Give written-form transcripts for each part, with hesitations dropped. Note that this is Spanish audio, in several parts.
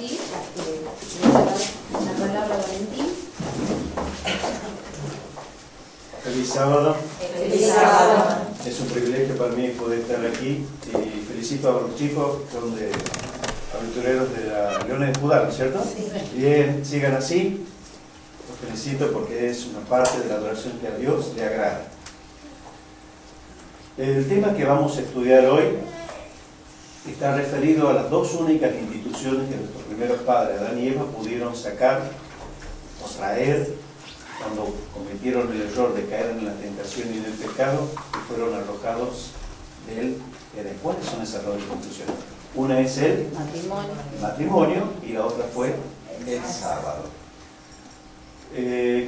sí, voy a dar la palabra a Valentín. Feliz sábado. Feliz sábado. Es un privilegio para mí poder estar aquí y felicito a los chicos que son de aventureros de la Leones de Judá, ¿no es cierto? Sí. Bien, sigan así. Los felicito porque es una parte de la adoración que a Dios le agrada. El tema que vamos a estudiar hoy está referido a las dos únicas instituciones que nuestros primeros padres, Adán y Eva, pudieron sacar o traer cuando cometieron el error de caer en la tentación y en el pecado y fueron arrojados del Edén. ¿Cuáles son esas dos instituciones? Una es el matrimonio y la otra fue el sábado.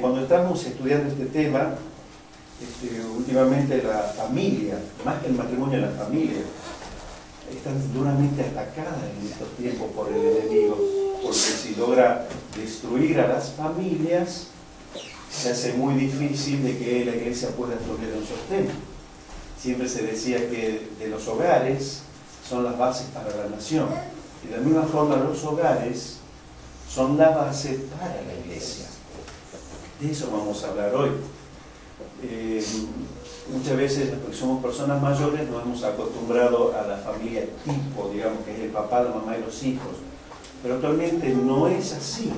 Cuando estamos estudiando este tema, últimamente la familia, más que el matrimonio, la familia, están duramente atacadas en estos tiempos por el enemigo, porque si logra destruir a las familias, se hace muy difícil de que la iglesia pueda tener un sostén. Siempre se decía que de los hogares son las bases para la nación, y de la misma forma los hogares son la base para la iglesia. De eso vamos a hablar hoy. Muchas veces, porque somos personas mayores, nos hemos acostumbrado a la familia tipo, digamos, que es el papá, la mamá y los hijos. Pero actualmente no es así.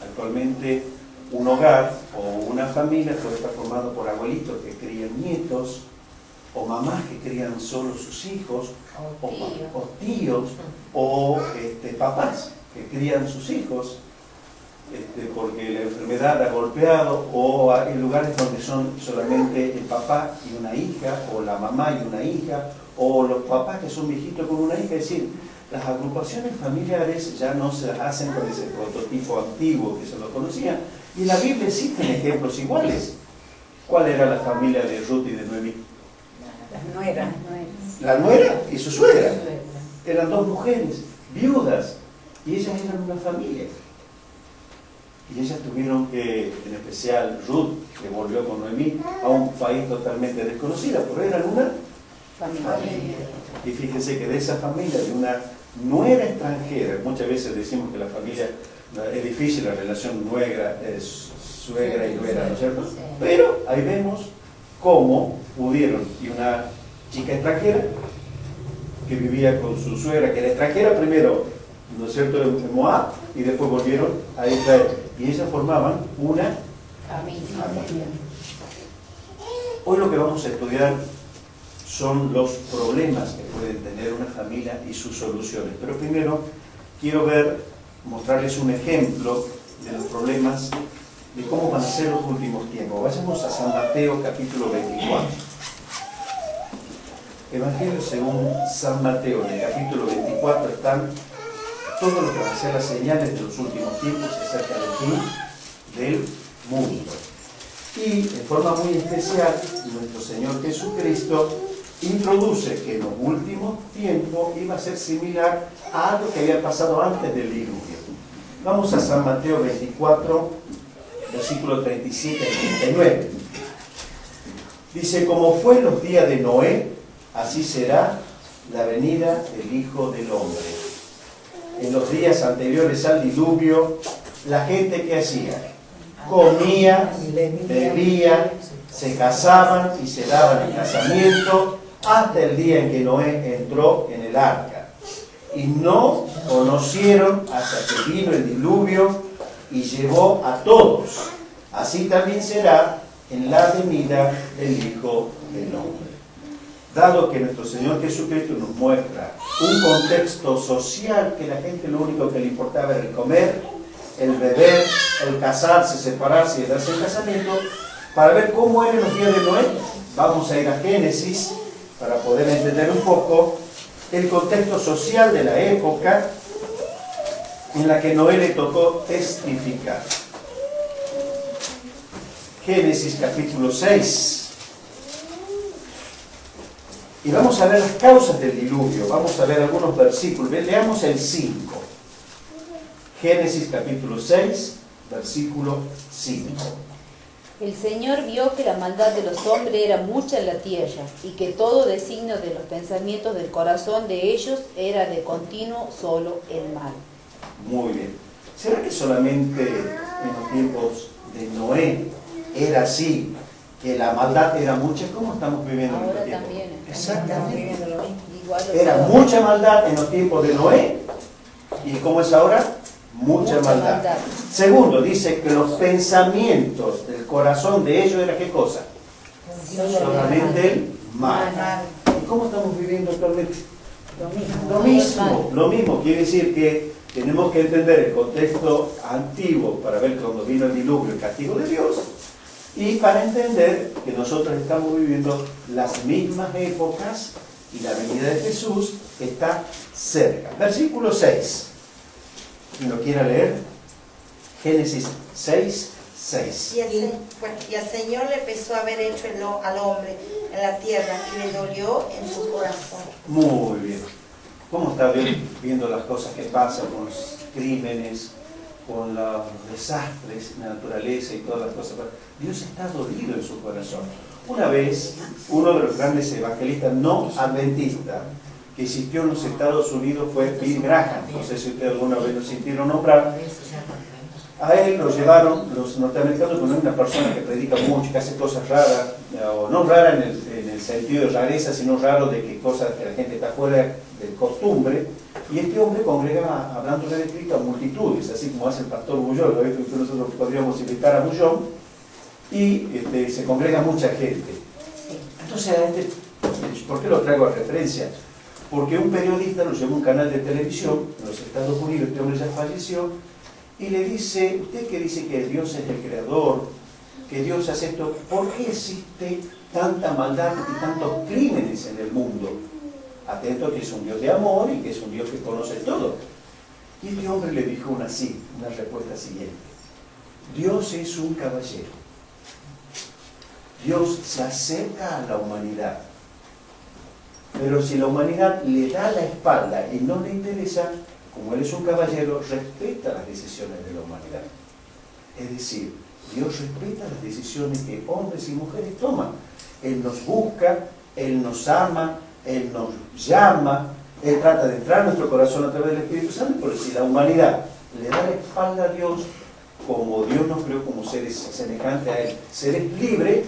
Actualmente un hogar o una familia puede estar formado por abuelitos que crían nietos, o mamás que crían solo sus hijos, o tíos, o papás que crían sus hijos, porque la enfermedad ha golpeado, o hay lugares donde son solamente el papá y una hija, o la mamá y una hija, o los papás que son viejitos con una hija. Es decir, las agrupaciones familiares ya no se hacen con ese prototipo antiguo que se lo conocía, y en la Biblia existen ejemplos iguales. ¿Cuál era la familia de Ruth y de Noemí? Las nueras. La nuera y su suegra. Eran dos mujeres, viudas, y ellas eran una familia. Y ellas tuvieron que, en especial Ruth, que volvió con Noemí a un país totalmente desconocido, pero eran una familia. Y fíjense que de esa familia, de una nuera extranjera, muchas veces decimos que la familia es difícil, la relación suegra y nuera, ¿no es cierto? Pero ahí vemos cómo pudieron, y una chica extranjera que vivía con su suegra, que era extranjera primero, ¿no es cierto?, en Moab, y después volvieron a Israel. Y ellas formaban una familia. Hoy lo que vamos a estudiar son los problemas que pueden tener una familia y sus soluciones. Pero primero quiero mostrarles un ejemplo de los problemas, de cómo van a ser los últimos tiempos. Vayamos a San Mateo capítulo 24. Evangelio según San Mateo, en el capítulo 24 están todo lo que van a ser las señales de los últimos tiempos acerca del fin del mundo. Y en forma muy especial, nuestro Señor Jesucristo introduce que en los últimos tiempos iba a ser similar a algo que había pasado antes del diluvio. Vamos a San Mateo 24, versículos 37 y 39. Dice: como fue en los días de Noé, así será la venida del Hijo del Hombre. En los días anteriores al diluvio, la gente ¿qué hacía? Comía, bebía, se casaban y se daban en casamiento hasta el día en que Noé entró en el arca. Y no conocieron hasta que vino el diluvio y llevó a todos. Así también será en la venida del Hijo del Hombre. Dado que nuestro Señor Jesucristo nos muestra un contexto social que la gente lo único que le importaba era el comer, el beber, el casarse, separarse y darse el casamiento, para ver cómo eran los días de Noé, vamos a ir a Génesis para poder entender un poco el contexto social de la época en la que Noé le tocó testificar. Génesis capítulo 6. Y vamos a ver las causas del diluvio, vamos a ver algunos versículos. Leamos el 5. Génesis capítulo 6, versículo 5. El Señor vio que la maldad de los hombres era mucha en la tierra, y que todo designio de los pensamientos del corazón de ellos era de continuo solo el mal. Muy bien. ¿Será que solamente en los tiempos de Noé era así, que la maldad era mucha? ¿Cómo estamos viviendo en Ahora estos tiempos? también. Exactamente. Igual Era mucha maldad en los tiempos de Noé. ¿Y cómo es ahora? Mucha maldad. Segundo, dice que los pensamientos del corazón de ellos era ¿qué cosa? Solamente el mal. ¿Y cómo estamos viviendo actualmente? Lo mismo. Quiere decir que tenemos que entender el contexto antiguo para ver cuando vino el diluvio, el castigo de Dios, y para entender que nosotros estamos viviendo las mismas épocas y la venida de Jesús está cerca. Versículo 6. ¿Quién lo quiera leer? Génesis 6, 6. Y el Señor le pesó haber hecho al hombre en la tierra y le dolió en su corazón. Muy bien. ¿Cómo está viendo las cosas que pasan con los crímenes, con los desastres en la naturaleza y todas las cosas? Dios está dolido en su corazón. Una vez, uno de los grandes evangelistas no adventistas que existió en los Estados Unidos fue Bill Graham. No sé si ustedes alguna vez lo sintieron nombrar. A él lo llevaron los norteamericanos como una persona que predica mucho, que hace cosas raras, o no rara en el sentido de rareza, sino raro de que cosas que la gente está fuera de costumbre. Y este hombre congregaba, hablando de Cristo, a multitudes, así como hace el pastor Bullón. Nosotros podríamos invitar a Bullón, y se congrega mucha gente. Entonces, ¿por qué lo traigo a referencia? Porque un periodista lo llevó a un canal de televisión en los Estados Unidos, este hombre ya falleció, y le dice: usted que dice que Dios es el creador, que Dios hace esto, ¿por qué existe tanta maldad y tantos crímenes en el mundo? Atento que es un Dios de amor y que es un Dios que conoce todo. Y este hombre le dijo una respuesta siguiente: Dios es un caballero. Dios se acerca a la humanidad, pero si la humanidad le da la espalda y no le interesa, como Él es un caballero, respeta las decisiones de la humanidad. Es decir, Dios respeta las decisiones que hombres y mujeres toman. Él nos busca, Él nos ama, Él nos llama, Él trata de entrar en nuestro corazón a través del Espíritu Santo, pero si la humanidad le da la espalda a Dios, como Dios nos creó como seres semejantes a Él, seres libres,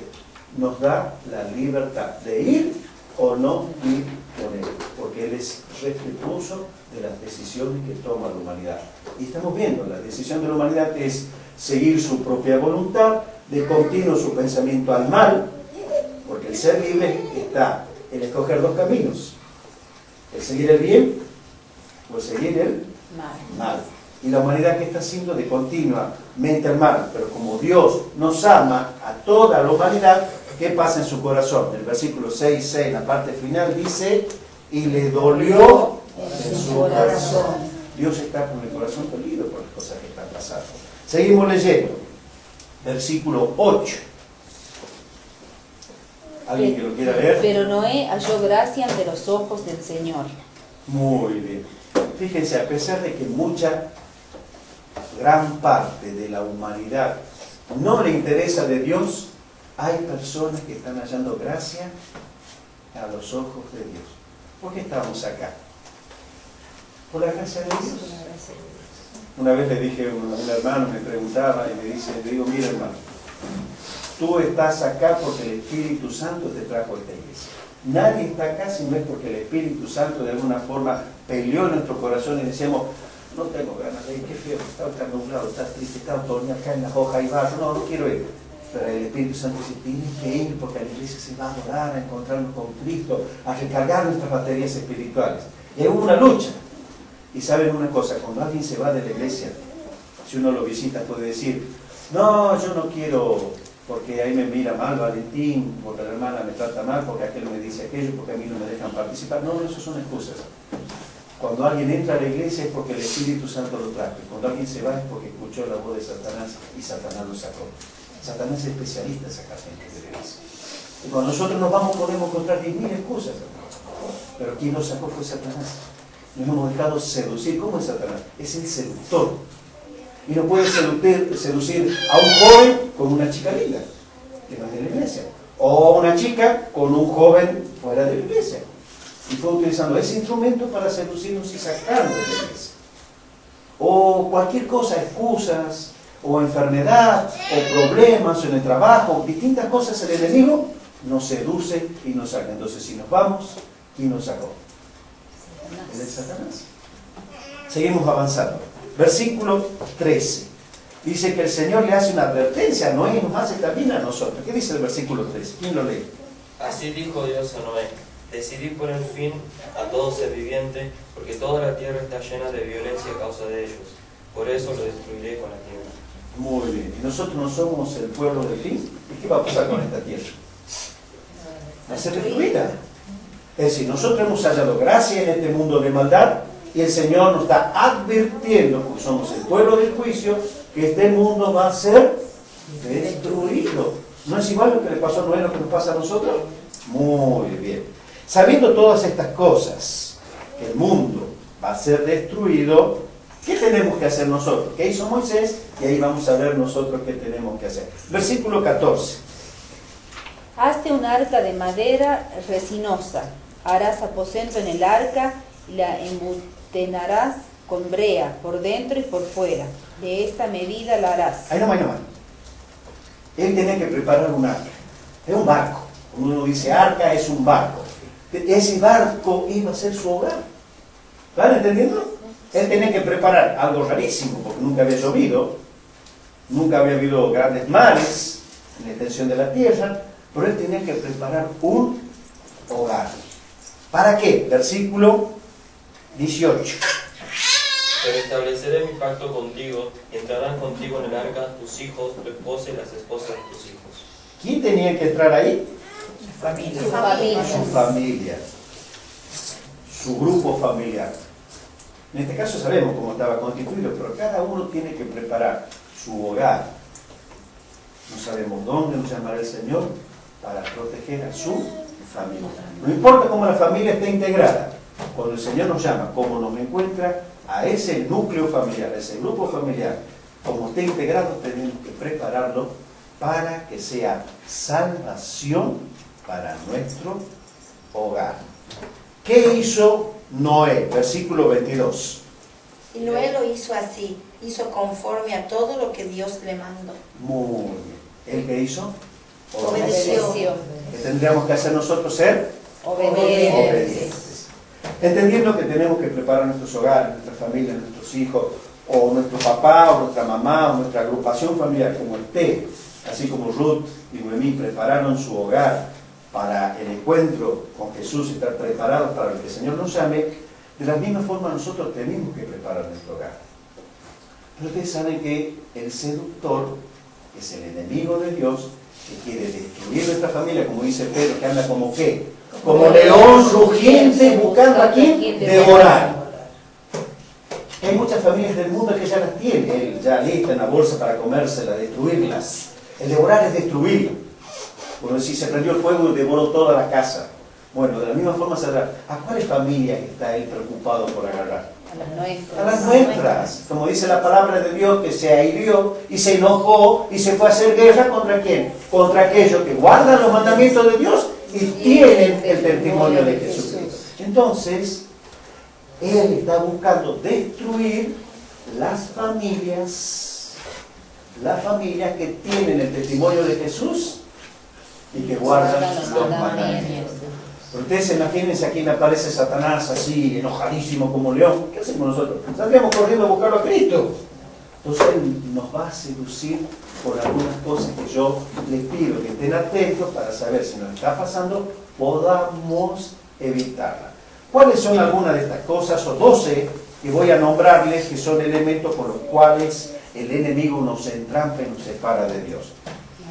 nos da la libertad de ir o no ir con Él, porque Él es respetuoso de las decisiones que toma la humanidad. Y estamos viendo, la decisión de la humanidad es seguir su propia voluntad, de continuo su pensamiento al mal, porque el ser libre está en escoger dos caminos: el seguir el bien o el seguir el mal. Y la humanidad, que está haciendo de continuamente al mal, pero como Dios nos ama a toda la humanidad, ¿qué pasa en su corazón? El versículo 6, la parte final dice: y le dolió en su corazón. Dios está con el corazón dolido por las cosas que están pasando. Seguimos leyendo. Versículo 8. ¿Alguien que lo quiera leer? Pero Noé halló gracia ante los ojos del Señor. Muy bien. Fíjense, a pesar de que gran parte de la humanidad no le interesa de Dios, hay personas que están hallando gracia a los ojos de Dios. ¿Por qué estamos acá? Por la gracia de Dios. Una vez le dije a un hermano, me preguntaba y me dice, le digo: mira, hermano, tú estás acá porque el Espíritu Santo te trajo a esta iglesia. Nadie está acá si no es porque el Espíritu Santo de alguna forma peleó en nuestro corazón y decíamos: no tengo ganas de ir, qué feo, está nublado, está triste, está todo acá en las hojas y barro, no quiero ir. Pero el Espíritu Santo dice: tienes que ir porque a la iglesia se va a adorar, a encontrarnos con Cristo, a recargar nuestras baterías espirituales. Y hay una lucha. Y saben una cosa, cuando alguien se va de la iglesia, si uno lo visita puede decir: no, yo no quiero, porque ahí me mira mal Valentín, porque la hermana me trata mal, porque aquel me dice aquello, porque a mí no me dejan participar. No, eso son excusas. Cuando alguien entra a la iglesia es porque el Espíritu Santo lo trajo. Y cuando alguien se va es porque escuchó la voz de Satanás y Satanás lo sacó. Satanás es especialista en sacar gente de la iglesia. Y cuando nosotros nos vamos podemos encontrar 10.000 excusas. Pero quien lo sacó fue Satanás. Nos hemos dejado seducir. ¿Cómo es Satanás? Es el seductor. Y no puede seducir a un joven con una chica linda, que no es de la iglesia. O una chica con un joven fuera de la iglesia. Y fue utilizando ese instrumento para seducirnos y sacarnos de la iglesia. o cualquier cosa, excusas, o enfermedad, o problemas en el trabajo, distintas cosas, el enemigo nos seduce y nos saca. Entonces, si nos vamos, ¿quién nos sacó? ¿El Satanás? Seguimos avanzando. Versículo 13. Dice que el Señor le hace una advertencia a Noé y nos hace también a nosotros. ¿Qué dice el versículo 13? ¿Quién lo lee? Así dijo Dios a Noé: decidí poner fin a todo ser viviente, porque toda la tierra está llena de violencia a causa de ellos. Por eso lo destruiré con la tierra. Muy bien. ¿Y nosotros no somos el pueblo del fin? ¿Y qué va a pasar con esta tierra? Va a ser destruida. Es decir, nosotros hemos hallado gracia en este mundo de maldad y el Señor nos está advirtiendo, porque somos el pueblo del juicio, que este mundo va a ser destruido. ¿No es igual lo que le pasó a Noé, lo que nos pasa a nosotros? Muy bien. Sabiendo todas estas cosas, que el mundo va a ser destruido, ¿qué tenemos que hacer nosotros? ¿Qué hizo Moisés? Y ahí vamos a ver nosotros qué tenemos que hacer. Versículo 14. Hazte un arca de madera resinosa. Harás aposento en el arca y la embutenarás con brea por dentro y por fuera. De esta medida la harás. Ahí nomás, ahí nomás. Él tenía que preparar un arca. Es un barco. Cuando uno dice arca, es un barco. Ese barco iba a ser su hogar. ¿Están entendiendo? Él tenía que preparar algo rarísimo, porque nunca había llovido, nunca había habido grandes mares en la extensión de la tierra, pero él tenía que preparar un hogar. ¿Para qué? Versículo 18. Pero estableceré mi pacto contigo, y entrarán contigo en el arca tus hijos, tu esposa y las esposas de tus hijos. ¿Quién tenía que entrar ahí? Familia. Su familia. Su familia, su grupo familiar. En este caso sabemos cómo estaba constituido, pero cada uno tiene que preparar su hogar. No sabemos dónde nos llamará el Señor para proteger a su familia. No importa cómo la familia esté integrada, cuando el Señor nos llama, cómo nos encuentra a ese núcleo familiar, a ese grupo familiar, como esté integrado, tenemos que prepararlo para que sea salvación para nuestro hogar. ¿Qué hizo Noé? Versículo 22. Y Noé lo hizo así, hizo conforme a todo lo que Dios le mandó. Muy bien. ¿El que hizo? Obedeció. ¿Qué tendríamos que hacer nosotros? Ser Obedientes. obedientes. Entendiendo que tenemos que preparar nuestros hogares, nuestra familia, nuestros hijos, o nuestro papá, o nuestra mamá, o nuestra agrupación familiar, como esté, así como Ruth y Noemí prepararon su hogar para el encuentro con Jesús, estar preparados para que el Señor nos llame, de la misma forma nosotros tenemos que preparar nuestro hogar. Pero ustedes saben que el seductor es el enemigo de Dios, que quiere destruir nuestra familia, como dice Pedro, que anda como ¿qué? Como león rugiente buscando a quién devorar. Hay muchas familias del mundo que ya las tiene, él ya lista en la bolsa para comérselas, destruirlas. El devorar es destruir. Como si se prendió el fuego y devoró toda la casa. Bueno, de la misma forma se hará. ¿A cuáles familias está él preocupado por agarrar? A las nuestras. A las nuestras. Como dice la palabra de Dios, que se airió y se enojó y se fue a hacer guerra ¿contra quién? Contra aquellos que guardan los mandamientos de Dios y tienen el testimonio de Jesucristo. Entonces, él está buscando destruir las familias que tienen el testimonio de Jesús y que guardan los mandamientos. Pero ustedes imagínense, aquí me aparece Satanás así, enojadísimo como león. ¿Qué hacemos nosotros? Saldríamos corriendo a buscarlo a Cristo. Entonces él nos va a seducir por algunas cosas que yo les pido que estén atentos para saber si nos está pasando, podamos evitarla. ¿Cuáles son algunas de estas cosas? O 12 que voy a nombrarles, que son elementos por los cuales el enemigo nos entrampa y nos separa de Dios.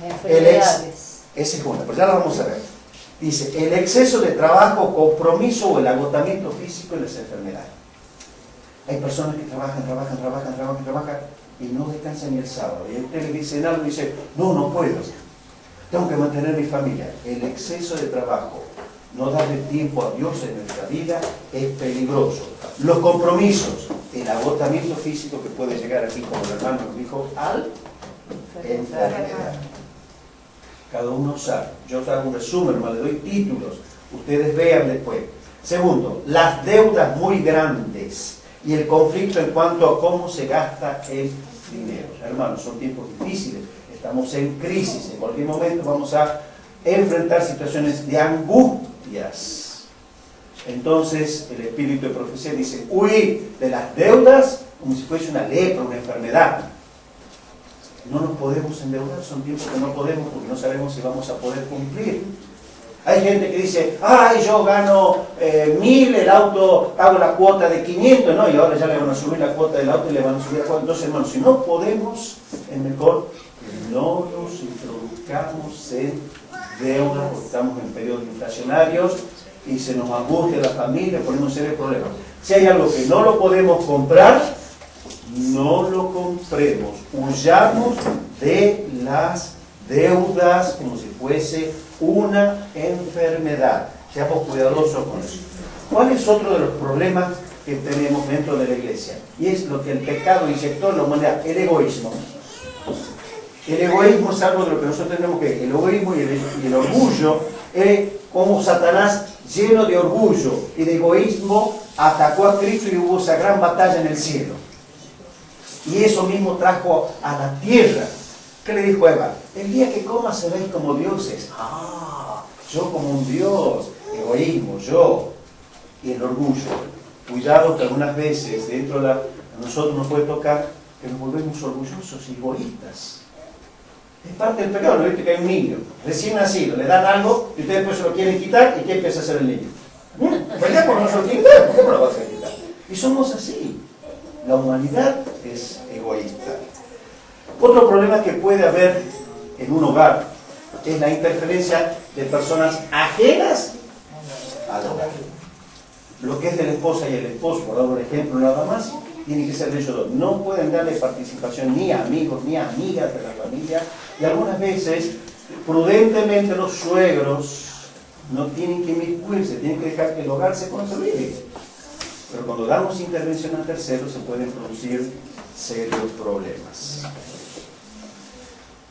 Las enfermedades. Esa es una, pero ya la vamos a ver. Dice, el exceso de trabajo, compromiso o el agotamiento físico y las enfermedades. Hay personas que trabajan y no descansan ni el sábado. Y a ustedes les dicen algo y dicen, no puedo. Tengo que mantener mi familia. El exceso de trabajo, no darle tiempo a Dios en nuestra vida es peligroso. Los compromisos, el agotamiento físico que puede llegar aquí, como el hermano nos dijo, al enfermedad. Cada uno sabe. Yo hago un resumen, hermano, le doy títulos. Ustedes vean después. Segundo, las deudas muy grandes. y el conflicto en cuanto a cómo se gasta el dinero. Hermanos, son tiempos difíciles, estamos en crisis, en cualquier momento vamos a enfrentar situaciones de angustias. Entonces el espíritu de profecía dice, huir de las deudas como si fuese una lepra, una enfermedad. No nos podemos endeudar, son tiempos que no podemos porque no sabemos si vamos a poder cumplir. Hay gente que dice, ay, yo gano 1000, el auto, pago la cuota de 500, no, y ahora ya le van a subir la cuota del auto y le van a subir la cuota. Entonces, hermanos, si no podemos, es mejor que no nos introduzcamos en deuda porque estamos en periodos inflacionarios y se nos angustia la familia, ponemos serios problemas. Si hay algo que no lo podemos comprar, no lo compremos. Huyamos de las deudas como si fuese una enfermedad. Seamos cuidadosos con eso. ¿Cuál es otro de los problemas que tenemos dentro de la iglesia? Y es lo que el pecado inyectó en la humanidad, el egoísmo. El egoísmo es algo de lo que nosotros tenemos que... El egoísmo y el orgullo es como Satanás, lleno de orgullo y de egoísmo, atacó a Cristo y hubo esa gran batalla en el cielo. Y eso mismo trajo a la tierra. ¿Qué le dijo Eva? El día que comas seréis como dioses. Ah, yo como un dios. Egoísmo, yo. Y el orgullo. Cuidado que algunas veces dentro de nosotros nos puede tocar que nos volvemos orgullosos y egoístas. Es parte del pecado. ¿No viste que hay un niño recién nacido? Le dan algo y ustedes después se lo quieren quitar. ¿Y qué empieza a hacer el niño? ¿Verdad? Porque no se lo quieren quitar. ¿Por qué no lo vas a quitar? Y somos así. La humanidad es egoísta. Otro problema que puede haber en un hogar es la interferencia de personas ajenas al hogar. Lo que es de la esposa y el esposo, por dar un ejemplo nada más, tiene que ser de ellos dos. No pueden darle participación ni a amigos ni a amigas de la familia. Y algunas veces, prudentemente, los suegros no tienen que inmiscuirse, tienen que dejar que el hogar se consolide. Pero cuando damos intervención a terceros se pueden producir serios problemas.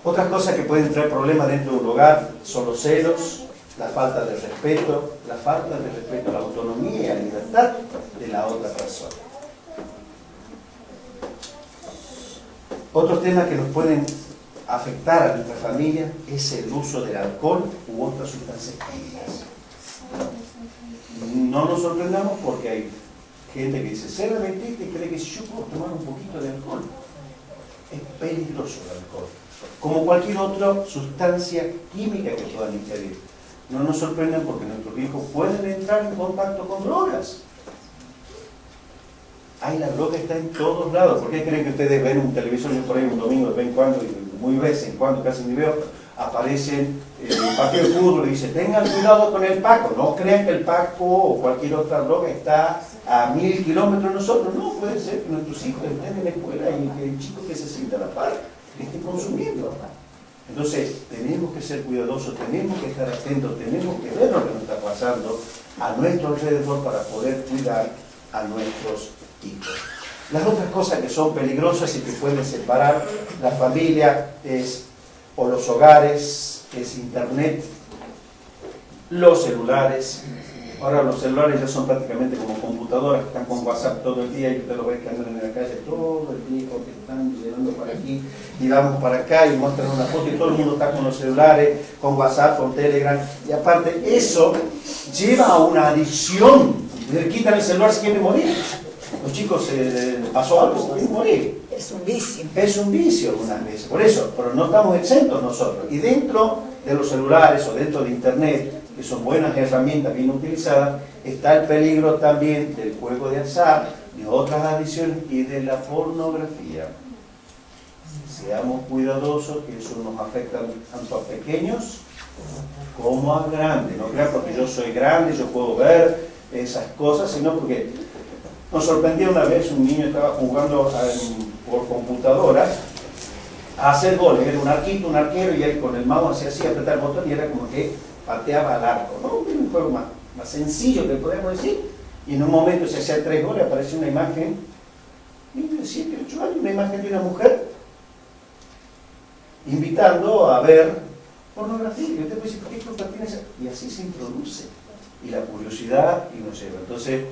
Otras cosas que pueden traer problemas dentro de un hogar son los celos, la falta de respeto a la autonomía y a la libertad de la otra persona. Otros temas que nos pueden afectar a nuestra familia es el uso del alcohol u otras sustancias químicas. No nos sorprendamos porque hay gente que dice, ser adventista y cree que si yo puedo tomar un poquito de alcohol, es peligroso el alcohol, como cualquier otra sustancia química que puedan ingerir. No nos sorprendan porque nuestros hijos pueden entrar en contacto con drogas. Ahí la droga está en todos lados. ¿Por qué creen que ustedes ven un televisor? Yo por ahí un domingo de vez en cuando, y muy vez en cuando, casi ni veo, aparecen el partido de fútbol y dice, tengan cuidado con el Paco. No crean que el Paco o cualquier otra droga está a 1000 kilómetros de nosotros. No, puede ser que nuestros hijos estén en la escuela y que el chico que se sienta a la par esté consumiendo. Entonces, tenemos que ser cuidadosos, tenemos que estar atentos, tenemos que ver lo que nos está pasando a nuestro alrededor para poder cuidar a nuestros hijos. Las otras cosas que son peligrosas y que pueden separar la familia es, o los hogares, es internet, los celulares. Ahora los celulares ya son prácticamente como computadoras, que están con WhatsApp todo el día y usted lo ve que andan en la calle todo el día, porque están llegando para aquí y vamos para acá y muestran una foto y todo el mundo está con los celulares, con WhatsApp, con Telegram. Y aparte eso lleva a una adicción. Le quitan el celular si quieren morir. Los chicos pasó algo, si quieren morir. Es un vicio. Es un vicio algunas veces, por eso, pero no estamos exentos nosotros. Y dentro de los celulares o dentro de internet, que son buenas herramientas bien utilizadas, está el peligro también del juego de azar, de otras adicciones y de la pornografía. Seamos cuidadosos, que eso nos afecta tanto a pequeños como a grandes. No crean porque yo soy grande, yo puedo ver esas cosas, sino porque nos sorprendió una vez un niño estaba jugando por computadora a hacer goles. Era un arquito, un arquero, y él con el mouse hacía así, apretar el botón y era como que pateaba al arco, ¿no? Un juego más sencillo que podemos decir. Y en un momento se hacía 3 goles, apareció una imagen, niño de 7, 8 años, una imagen de una mujer invitando a ver pornografía. Y usted puede decir, ¿por qué culpa tiene esa? Y así se introduce. Y la curiosidad y nos lleva. Entonces,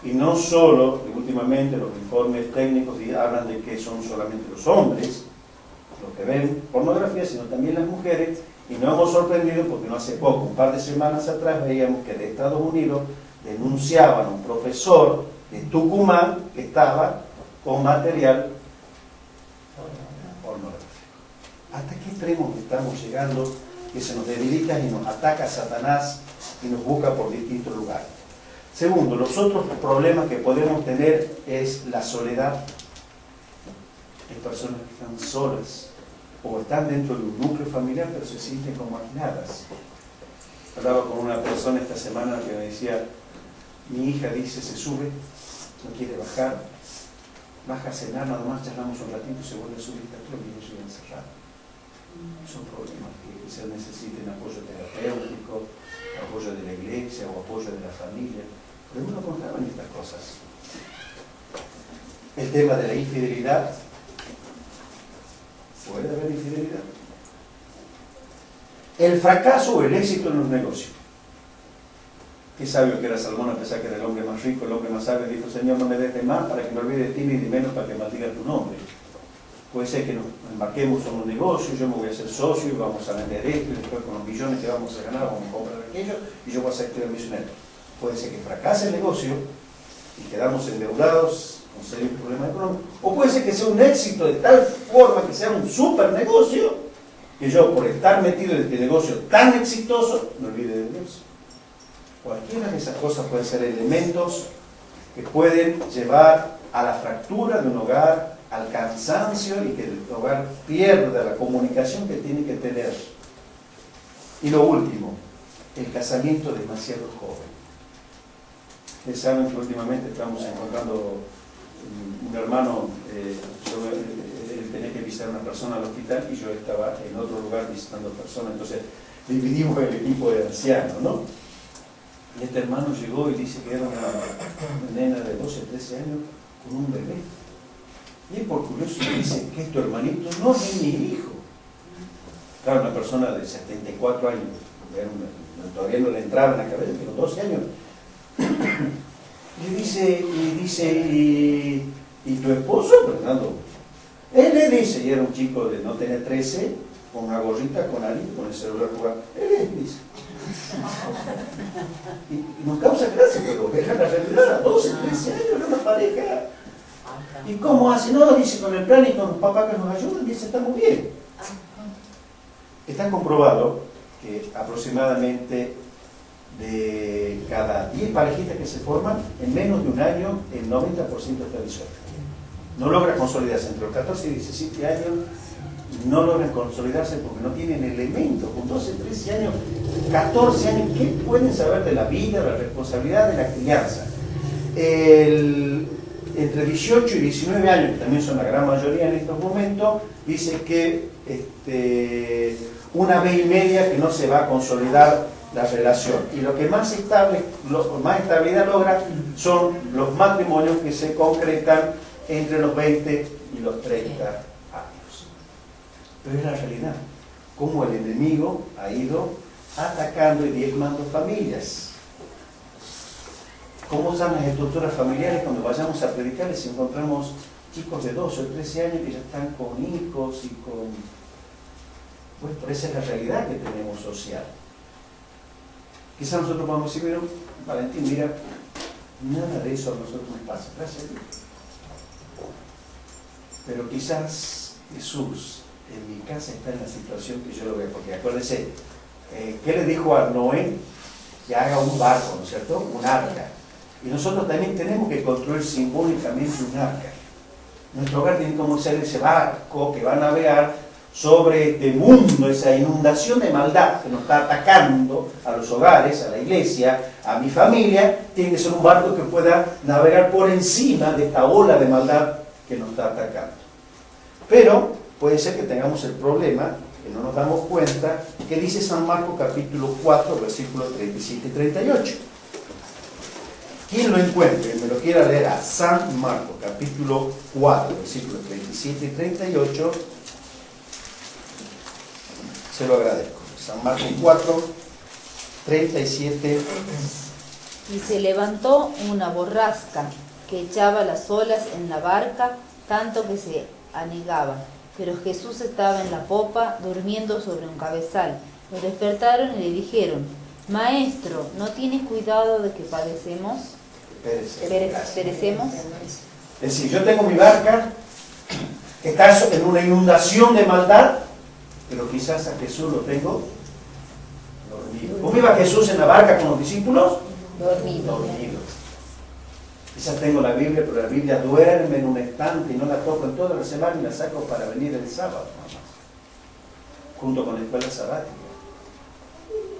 Y no solo, últimamente los informes técnicos hablan de que son solamente los hombres los que ven pornografía, sino también las mujeres, y nos hemos sorprendido porque no hace poco, un par de semanas atrás, veíamos que de Estados Unidos denunciaban a un profesor de Tucumán que estaba con material pornográfico. ¿Hasta qué extremo estamos llegando que se nos debilita y nos ataca Satanás y nos busca por distintos lugares? Segundo, los otros problemas que podemos tener es la soledad. Hay personas que están solas o están dentro de un núcleo familiar pero se sienten como aisladas. Hablaba con una persona esta semana que me decía, mi hija dice, se sube, no quiere bajar, baja a cenar, nada más charlamos un ratito, se vuelve a subir, está todo el día encerrado. Son problemas que quizás necesiten apoyo terapéutico, apoyo de la iglesia o apoyo de la familia. Pero uno contaba en estas cosas. El tema de la infidelidad. ¿Puede haber infidelidad? El fracaso o el éxito en los negocios. Qué sabio que era Salomón, a pesar que era el hombre más rico, el hombre más sabio, dijo, Señor, no me des de más para que me olvide de ti, ni de menos para que maldiga tu nombre. Puede ser que nos embarquemos en un negocio, yo me voy a hacer socio y vamos a vender esto, y después con los millones que vamos a ganar vamos a comprar aquello, y yo voy a ser estudiante misionero. Puede ser que fracase el negocio y quedamos endeudados con serios problemas económicos, o puede ser que sea un éxito de tal forma que sea un super negocio, que yo por estar metido en este negocio tan exitoso, me olvide de Dios. Cualquiera de esas cosas pueden ser elementos que pueden llevar a la fractura de un hogar, al cansancio y que el hogar pierda la comunicación que tiene que tener. Y lo último, el casamiento demasiado joven. Ustedes saben que últimamente estamos encontrando un hermano, él tenía que visitar a una persona al hospital y yo estaba en otro lugar visitando personas, entonces dividimos el equipo de ancianos, ¿no? Y este hermano llegó y dice que era una nena de 12, 13 años con un bebé. Y él por curioso dice que tu hermanito no es mi hijo. Claro, una persona de 74 años, todavía no le entraba en la cabeza, pero 12 años. Y dice, ¿y tu esposo, Fernando? Él le dice, y era un chico de no tener 13, con una gorrita, con alguien, con el celular jugando. Él dice. Y nos causa gracia, pero deja la realidad a 12, 13 años, era una pareja. ¿Y cómo hace? No, dice, con el plan y con los papás que nos ayudan, dice, está muy bien. Está comprobado que aproximadamente de cada 10 parejitas que se forman, en menos de un año, el 90% está disuelto. No logra consolidarse entre los 14 y 17 años, no logran consolidarse porque no tienen elementos. Con 12, 13 años, 14 años, ¿qué pueden saber de la vida, de la responsabilidad, de la crianza? Entre 18 y 19 años, que también son la gran mayoría en estos momentos, dice que una vez y media que no se va a consolidar la relación. Y lo que más estabilidad logra son los matrimonios que se concretan entre los 20 y los 30 años. Pero es la realidad, cómo el enemigo ha ido atacando y diezmando familias. ¿Cómo están las estructuras familiares cuando vayamos a predicarles y encontramos chicos de 12 o 13 años que ya están con hijos y con... Pues por esa es la realidad que tenemos social. Quizás nosotros podamos decir, pero Valentín, mira, nada de eso a nosotros nos pasa, gracias a Dios. Pero quizás Jesús en mi casa está en la situación que yo lo veo, porque acuérdense, ¿qué le dijo a Noé? Que haga un barco, ¿no es cierto? Un arca. Y nosotros también tenemos que construir simbólicamente un arca. Nuestro hogar tiene como ser ese barco que va a navegar sobre este mundo, esa inundación de maldad que nos está atacando a los hogares, a la iglesia, a mi familia. Tiene que ser un barco que pueda navegar por encima de esta ola de maldad que nos está atacando. Pero puede ser que tengamos el problema, que no nos damos cuenta, que dice San Marcos capítulo 4, versículos 37 y 38. ¿Quién lo encuentre y me lo quiera leer a San Marcos capítulo 4, versículos 37 y 38, se lo agradezco. San Marcos 4, 37 Y se levantó una borrasca que echaba las olas en la barca, tanto que se anegaba. Pero Jesús estaba en la popa, durmiendo sobre un cabezal. Lo despertaron y le dijeron: Maestro, ¿no tienes cuidado de que padecemos? Perecemos. Es decir, yo tengo mi barca, que está en una inundación de maldad, pero quizás a Jesús lo tengo dormido. ¿Cómo iba Jesús en la barca con los discípulos? Dormido. Quizás tengo la Biblia, pero la Biblia duerme en un estante y no la toco en toda la semana y la saco para venir el sábado, mamá, junto con la escuela sabática.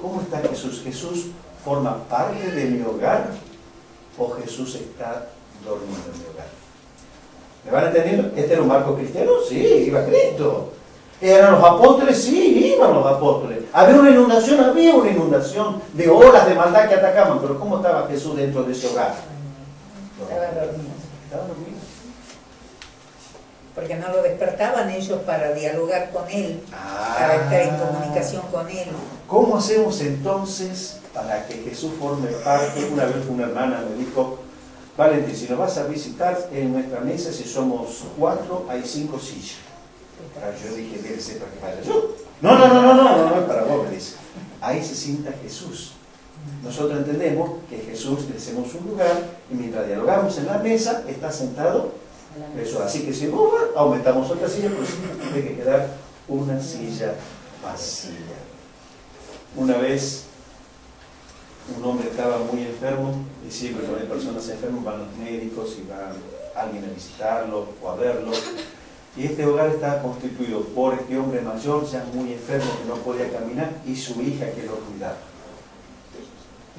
¿Cómo está Jesús? ¿Jesús forma parte de mi hogar o Jesús está dormido en mi hogar? ¿Me van entendiendo? ¿Este era un barco cristiano? Sí, iba Cristo. ¿Eran los apóstoles? Sí, iban los apóstoles. ¿Había una inundación? Había una inundación de olas de maldad que atacaban. Pero ¿cómo estaba Jesús dentro de ese hogar? Estaba dormido. Estaba dormido. Porque no lo despertaban ellos para dialogar con él, para estar en comunicación con él. ¿Cómo hacemos entonces para que Jesús forme parte? Una vez una hermana me dijo: Valentín, si nos vas a visitar en nuestra mesa, si somos 4, hay 5 sillas. Yo dije: debe ser para que vaya yo. No, es para vos, me dice. Ahí se sienta Jesús. Nosotros entendemos que Jesús le hacemos un lugar y mientras dialogamos en la mesa está sentado Jesús. Así que si vos aumentamos otra silla, pues tiene que quedar una silla vacía. Una vez un hombre estaba muy enfermo, y siempre cuando hay personas enfermas van los médicos y va alguien a visitarlo o a verlo. Y este hogar estaba constituido por este hombre mayor, ya muy enfermo, que no podía caminar, y su hija que lo cuidaba.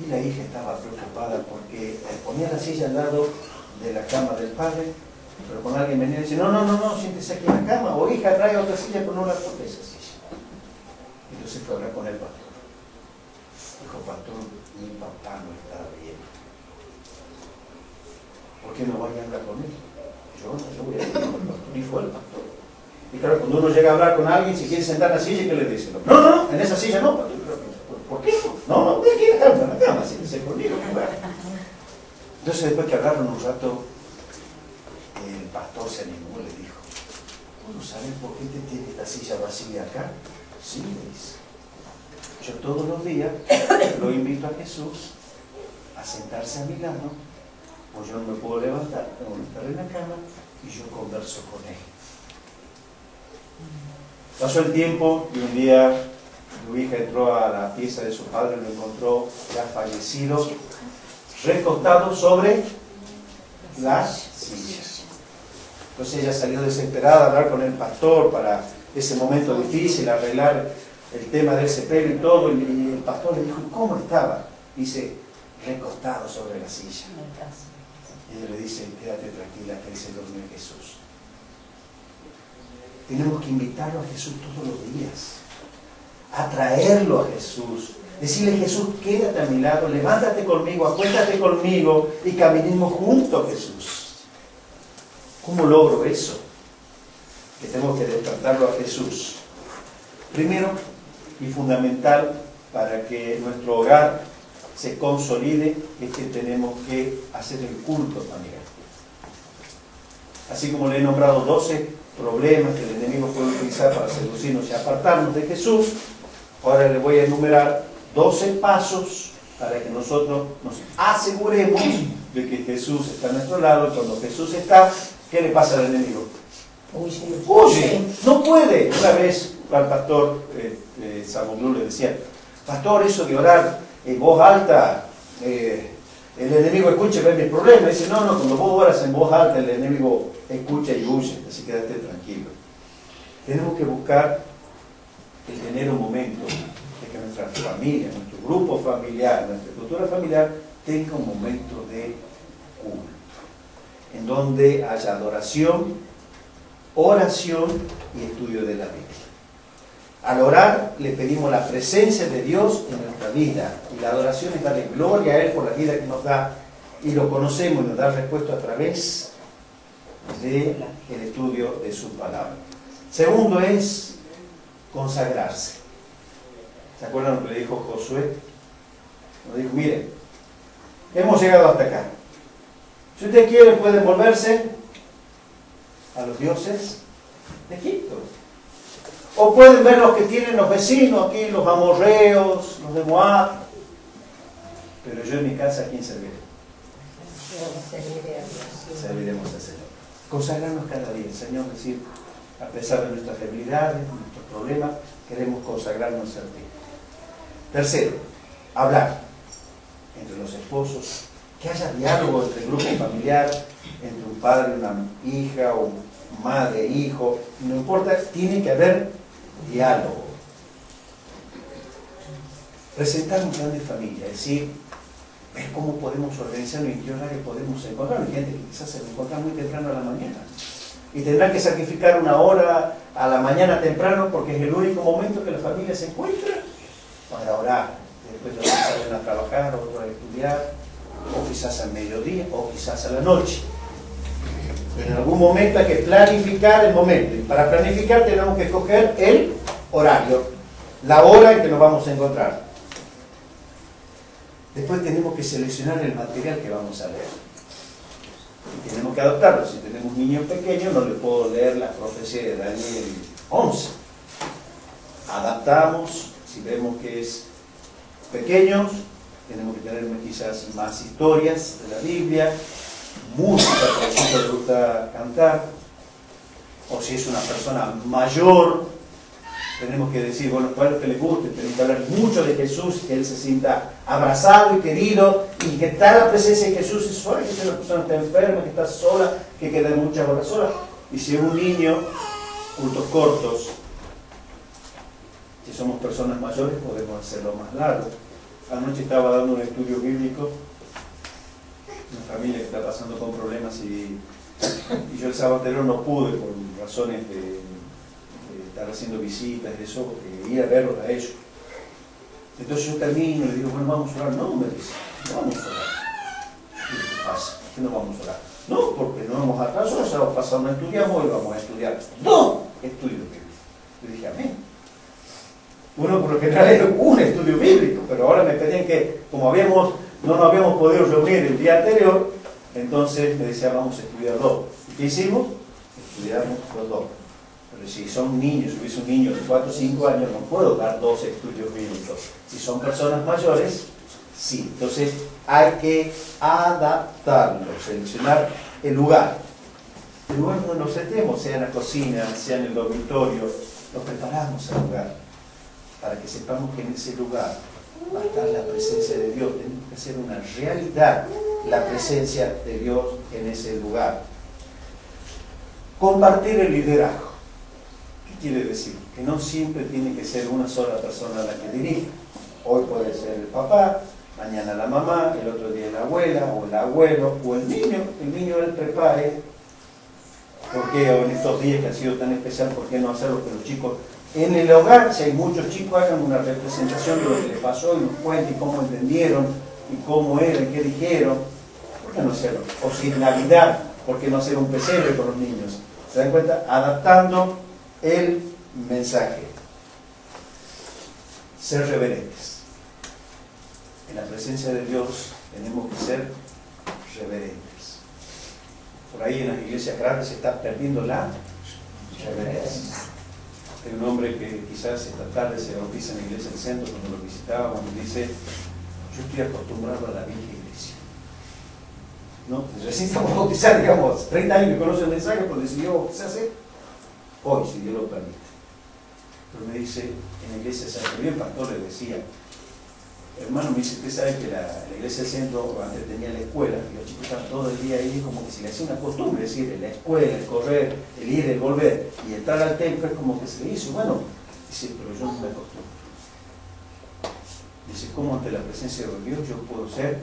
Y la hija estaba preocupada porque ponía la silla al lado de la cama del padre, pero cuando alguien venía y decía: no, siéntese aquí en la cama, o hija, trae otra silla, pero no la toque esa silla. Entonces fue a hablar con el pastor. Dijo: pastor, mi papá no está bien. ¿Por qué no vaya a hablar con él? Yo voy a hablar con el pastor. Y fue el pastor. Y claro, cuando uno llega a hablar con alguien, si quiere sentar en la silla, ¿qué le dice? No, en esa silla no, pastor. ¿Por qué? No, voy aquí en la cama, siéntese conmigo. Entonces, después que hablaron un rato, el pastor se animó y le dijo: ¿no sabes por qué te tiene esta silla vacía acá? Sí, le dice. Yo todos los días lo invito a Jesús a sentarse a mi lado, o yo no me puedo levantar, tengo que estar en la cama y yo converso con él. Pasó el tiempo y un día su hija entró a la pieza de su padre y lo encontró ya fallecido, recostado sobre la silla. Entonces ella salió desesperada a hablar con el pastor para ese momento difícil, arreglar el tema del sepelio y todo, y el pastor le dijo: ¿cómo estaba? Dice: recostado sobre la silla. Y ella le dice: quédate tranquila, que se durmió Jesús. Tenemos que invitarlo a Jesús todos los días, atraerlo a Jesús, decirle: Jesús, quédate a mi lado, levántate conmigo, acuéstate conmigo y caminemos juntos, Jesús. ¿Cómo logro eso? Que tengo que despertarlo a Jesús. Primero y fundamental para que nuestro hogar se consolide es que tenemos que hacer el culto familiar. Así como le he nombrado 12 problemas que el enemigo puede utilizar para seducirnos y apartarnos de Jesús, ahora le voy a enumerar 12 pasos para que nosotros nos aseguremos de que Jesús está a nuestro lado, y cuando Jesús está, ¿qué le pasa al enemigo? Huye, no puede. Una vez al pastor Samuel le decía: pastor, eso de orar en voz alta, el enemigo escucha y ve mis problemas. Dice: no, cuando vos oras en voz alta, el enemigo escucha y huye, así quédate tranquilo. Tenemos que buscar el tener un momento de que nuestra familia, nuestro grupo familiar, nuestra estructura familiar tenga un momento de culto, en donde haya adoración, oración y estudio de la Biblia. Al orar le pedimos la presencia de Dios en nuestra vida, y la adoración es darle gloria a Él por la vida que nos da, y lo conocemos y nos da respuesta a través del estudio de su palabra. Segundo es consagrarse. ¿Se acuerdan lo que le dijo Josué? Nos dijo: miren, Hemos llegado hasta acá. Si usted quiere, puede volverse a los dioses de Egipto. O pueden ver los que tienen los vecinos aquí, los amorreos, los de Moab. Pero yo en mi casa, ¿a quién serviré? Serviremos al Señor. Consagrarnos cada día, Señor, decir, a pesar de nuestras debilidades, nuestros problemas, queremos consagrarnos a ti. Tercero, hablar entre los esposos, que haya diálogo entre el grupo familiar, entre un padre y una hija, o madre, hijo, no importa, tiene que haber diálogo. Presentar un plan de familia, es decir, ver cómo podemos organizarnos y en qué horario podemos encontrar. Hay gente que quizás se va a encontrar muy temprano a la mañana y tendrá que sacrificar una hora a la mañana temprano porque es el único momento que la familia se encuentra para orar. Después los que salen a trabajar, otros a estudiar, o quizás al mediodía, o quizás a la noche. Pero en algún momento hay que planificar el momento. Y para planificar tenemos que escoger el horario, la hora en que nos vamos a encontrar. Después tenemos que seleccionar el material que vamos a leer. Y tenemos que adaptarlo. Si tenemos niños pequeños, no les puedo leer la profecía de Daniel 11. Adaptamos. Si vemos que es pequeños, tenemos que tener quizás más historias de la Biblia, música, por ejemplo, le gusta cantar. O si es una persona mayor, tenemos que decir, bueno, cuál es lo que le guste. Tenemos que hablar mucho de Jesús, que Él se sienta abrazado y querido, y que está la presencia de Jesús es sola, que si una persona está enferma, que está sola, que queda muchas horas sola. Y si es un niño, cultos cortos. Si somos personas mayores, podemos hacerlo más largo. Anoche estaba dando un estudio bíblico, una familia que está pasando con problemas, y yo el sábado anterior no pude, por razones de estar haciendo visitas y eso, porque ir a verlos a ellos. Entonces yo termino y le digo, bueno, vamos a orar. No, me dice, no vamos a orar. ¿Qué pasa? ¿Qué no vamos a orar? No, porque no vamos a atrás, el sábado pasado no estudiamos y vamos a estudiar. No, estudio bíblico. Le dije, amén. Bueno, por lo general era un estudio bíblico, pero ahora me pedían que, como no nos habíamos podido reunir el día anterior, entonces me decía, vamos a estudiar dos. ¿Y qué hicimos? Estudiamos los dos. Pero si son niños, si hubiese un niño de 4 o 5 años, no puedo dar 2 estudios bíblicos. Si son personas mayores, sí. Entonces hay que adaptarlo, seleccionar el lugar. El lugar donde nos sentemos, sea en la cocina, sea en el dormitorio, lo preparamos al lugar, para que sepamos que en ese lugar va a estar la presencia de Dios. Tenemos que hacer una realidad la presencia de Dios en ese lugar. Compartir el liderazgo. ¿Qué quiere decir? Que no siempre tiene que ser una sola persona la que dirige. Hoy puede ser el papá, mañana la mamá, el otro día la abuela, o el abuelo, o el niño. El niño él prepare. ¿Por qué en estos días que han sido tan especiales, por qué no hacerlo que los chicos en el hogar, si hay muchos chicos, hagan una representación de lo que les pasó y nos cuenten cómo entendieron y cómo era y qué dijeron? ¿Por qué no hacerlo? O si en Navidad, ¿por qué no hacer un pesebre con los niños? ¿Se dan cuenta? Adaptando el mensaje. Ser reverentes. En la presencia de Dios tenemos que ser reverentes. Por ahí en las iglesias grandes se está perdiendo la reverencia. Hay un hombre que quizás esta tarde se bautiza en la iglesia del centro, cuando lo visitábamos, y dice, yo estoy acostumbrado a la vieja iglesia. ¿No? Recién estamos bautizados, digamos, 30 años que conoce el mensaje, pero decidió bautizarse hoy, si Dios lo permite. Pero me dice, en la iglesia del centro, el pastor le decía, hermano, me dice, usted sabe que la iglesia del centro antes tenía la escuela, y los chicos estaban todo el día ahí, como que se le hacía una costumbre, es decir, la escuela, el correr, el ir, el volver, y entrar al templo es como que se le hizo. Bueno, dice, pero yo no me acostumbro. Dice, ¿cómo ante la presencia de Dios yo puedo ser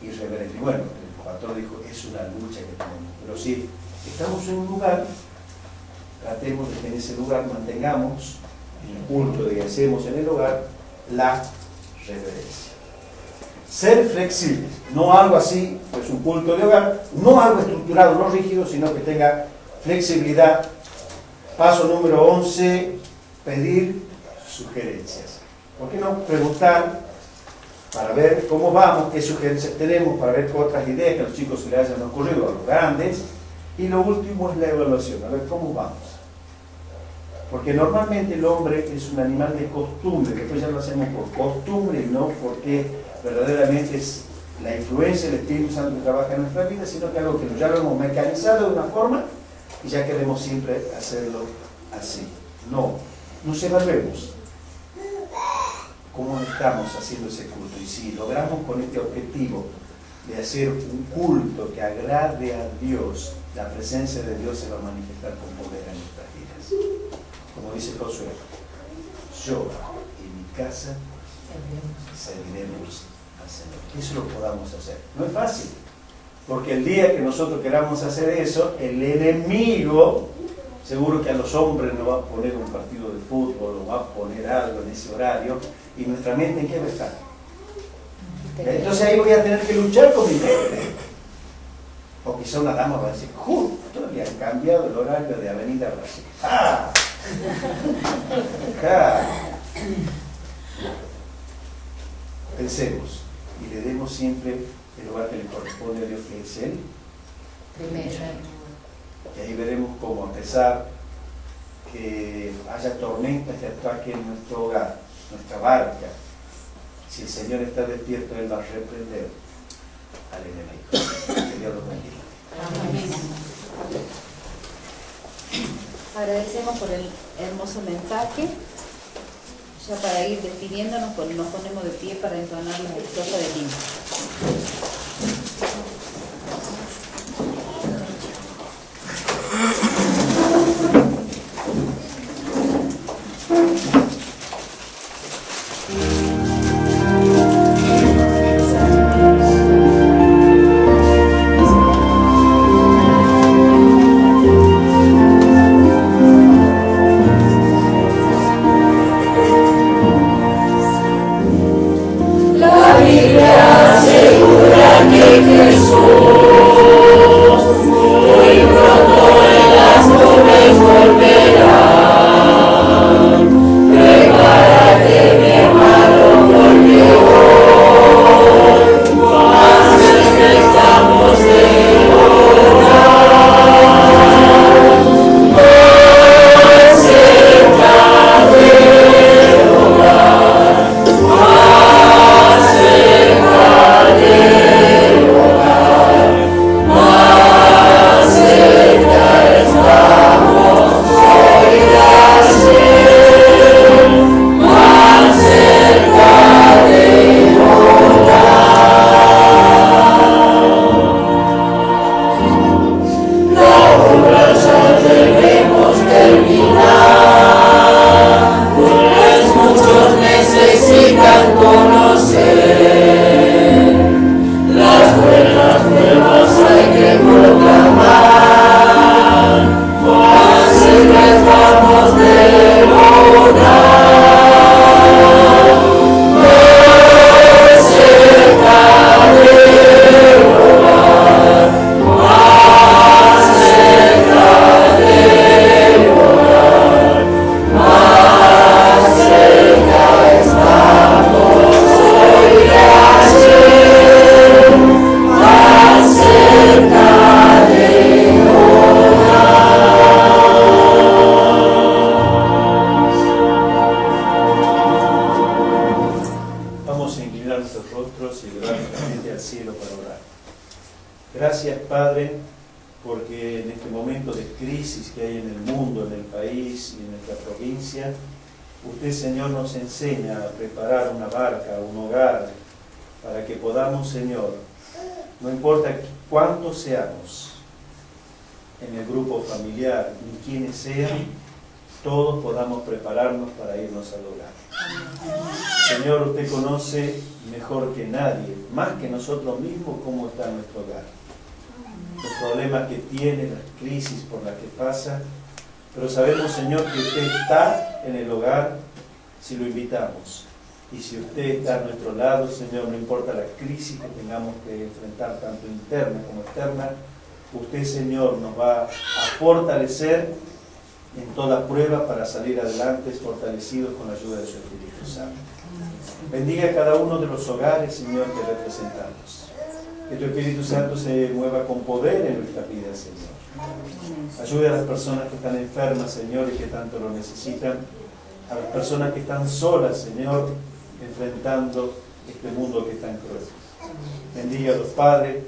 irreverente? Y bueno, el pastor dijo, es una lucha que tenemos, pero si estamos en un lugar, tratemos de que en ese lugar mantengamos en el culto de que hacemos en el hogar la reverencia. Ser flexibles, no algo así, pues un culto de hogar, no algo estructurado, no rígido, sino que tenga flexibilidad. Paso número 11, pedir sugerencias. ¿Por qué no preguntar para ver cómo vamos, qué sugerencias tenemos, para ver qué otras ideas que a los chicos se les hayan ocurrido, a los grandes. Y lo último es la evaluación, a ver cómo vamos. Porque normalmente el hombre es un animal de costumbre, después ya lo hacemos por costumbre y no porque verdaderamente es la influencia del Espíritu Santo que trabaja en nuestra vida, sino que algo que ya lo hemos mecanizado de una forma y ya queremos siempre hacerlo así. No, nos evaluemos. ¿Cómo estamos haciendo ese culto? Y si logramos con este objetivo de hacer un culto que agrade a Dios, la presencia de Dios se va a manifestar con poder en nuestras vidas. Como dice Josué, yo y mi casa serviremos al Señor. Que eso lo podamos hacer. No es fácil, porque el día que nosotros queramos hacer eso, el enemigo seguro que a los hombres nos va a poner un partido de fútbol o va a poner algo en ese horario, y nuestra mente ¿en qué va a estar? Entonces ahí voy a tener que luchar con mi mente. O quizá una dama va a decir, justo le han cambiado el horario de Avenida Brasil. ¡Ah! ¡Ah! Pensemos y le demos siempre el lugar que le corresponde a Dios, que es Él primero. Y ahí veremos cómo, a pesar que haya tormentas que ataquen nuestro hogar, nuestra barca, si el Señor está despierto, Él va a reprender al enemigo. Que Dios los bendiga. Amén. Agradecemos por el hermoso mensaje. Ya para ir despidiéndonos, nos ponemos de pie para entonar la estrofa del himno. Usted, Señor, nos enseña a preparar una barca, un hogar, para que podamos, Señor, no importa cuántos seamos en el grupo familiar, ni quiénes sean, todos podamos prepararnos para irnos al hogar. Señor, usted conoce mejor que nadie, más que nosotros mismos, cómo está nuestro hogar. Los problemas que tiene, las crisis por las que pasa, pero sabemos, Señor, que usted está en el hogar si lo invitamos. Y si usted está a nuestro lado, Señor, no importa la crisis que tengamos que enfrentar, tanto interna como externa, usted, Señor, nos va a fortalecer en toda prueba para salir adelante fortalecidos con la ayuda de su Espíritu Santo. Bendiga a cada uno de los hogares, Señor, que representamos. Que tu Espíritu Santo se mueva con poder en nuestra vida, Señor. Ayude a las personas que están enfermas, Señor, y que tanto lo necesitan. A las personas que están solas, Señor, enfrentando este mundo que es tan cruel. Bendiga a los padres,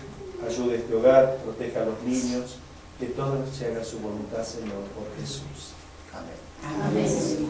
ayude a este hogar, proteja a los niños, que todo se haga su voluntad, Señor, por Jesús. Amén. Amén.